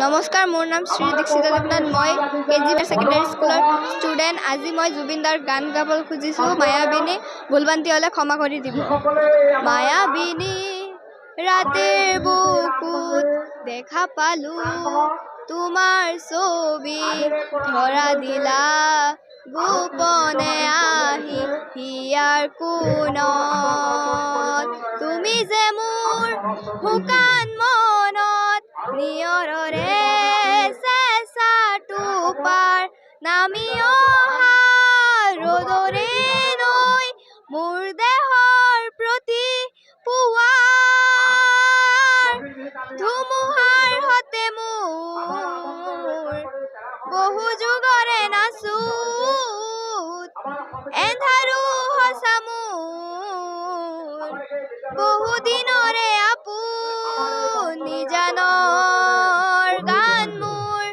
নমস্কাৰ, মোৰ নাম শ্ৰী দীক্ষিতা দেৱনাথ। মই কেজিবাৰ ছেকেণ্ডেৰী স্কুলৰ ষ্টুডেণ্ট। আজি মই জুবিনদাৰ গান গাবলৈ খুজিছোঁ, মায়াবিনী। ভুলভ্ৰান্তি হ'লে ক্ষমা কৰি দিব। মায়াবিনী ৰাতিৰ বুকুত দেখা পালো তোমাৰ ছবি, ধৰা দিলা গোপনে আহি হিয়াৰ কোণত। তুমি যে মোৰ শুকান মনত নিয়ৰৰে চেঁচা টোপাৰ নামি অহা ৰ'দৰে নৈ, মোৰ দেহৰ প্ৰতি পুৱাৰ ধুমুহাৰ সতে মোৰ বহু যুগৰে নাচোত, এন্ধাৰো সঁচা মোৰ বহু দিনৰে আপোন। নিজানৰ গান মোৰ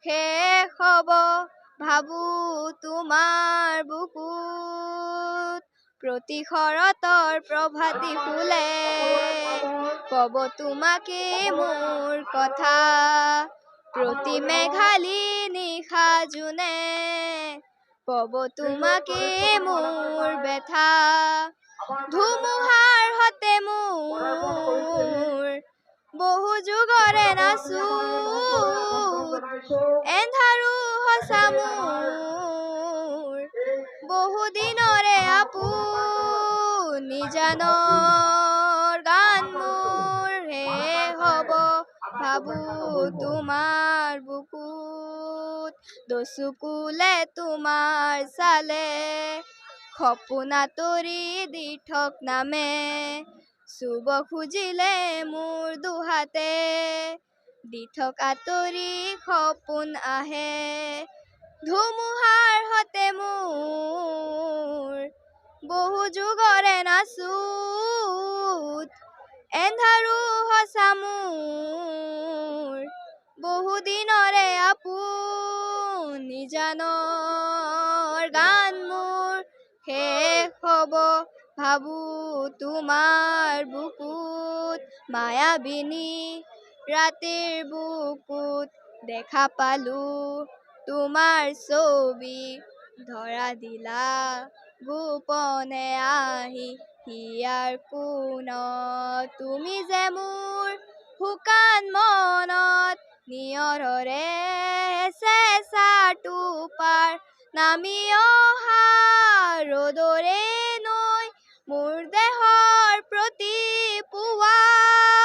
শেষ হ'ব ভাবো তোমাৰ বুকুত। প্ৰতি শৰতৰ প্ৰভাতী ফুলে ক'ব তোমাকে মোৰ কথা, প্ৰতি মেঘালী নিশা জোনে ক'ব তোমাকে মোৰ ব্যথা। ধুমুহাৰ সতে মোৰ বহু যুগৰে নাচোত, এন্ধাৰো সঁচা মোৰ বহু দিনৰে আপোন। নিজানৰ গান মোৰ শেষ হ'ব ভাবো তোমাৰ বুকুত। দুচকুলে তোমাৰ চালে সপোন আঁতৰি দিঠক নামে, চুব খুজিলে মোৰ দুহাতে দিঠক আঁতৰি সপোন আহে। ধুমুহাৰ সতে মোৰ বহু যুগৰে নাচোত, এন্ধাৰো সঁচা মোৰ বহু দিনৰে আপোন। নিজানৰ গান মোৰ শেষ হ'ব ভাবো তোমাৰ বুকুত। মায়াবিনী ৰাতিৰ বুকুত দেখা পালো তোমাৰ ছবি, ধৰা দিলা গোপনে আহি হিয়াৰ কোণত। তুমি যে মোৰ শুকান মনত নিয়ৰৰে চেঁচা টোপাৰ নামি অহা ৰ'দৰে নৈ, মোৰ দেহৰ প্ৰতি পুৱাৰ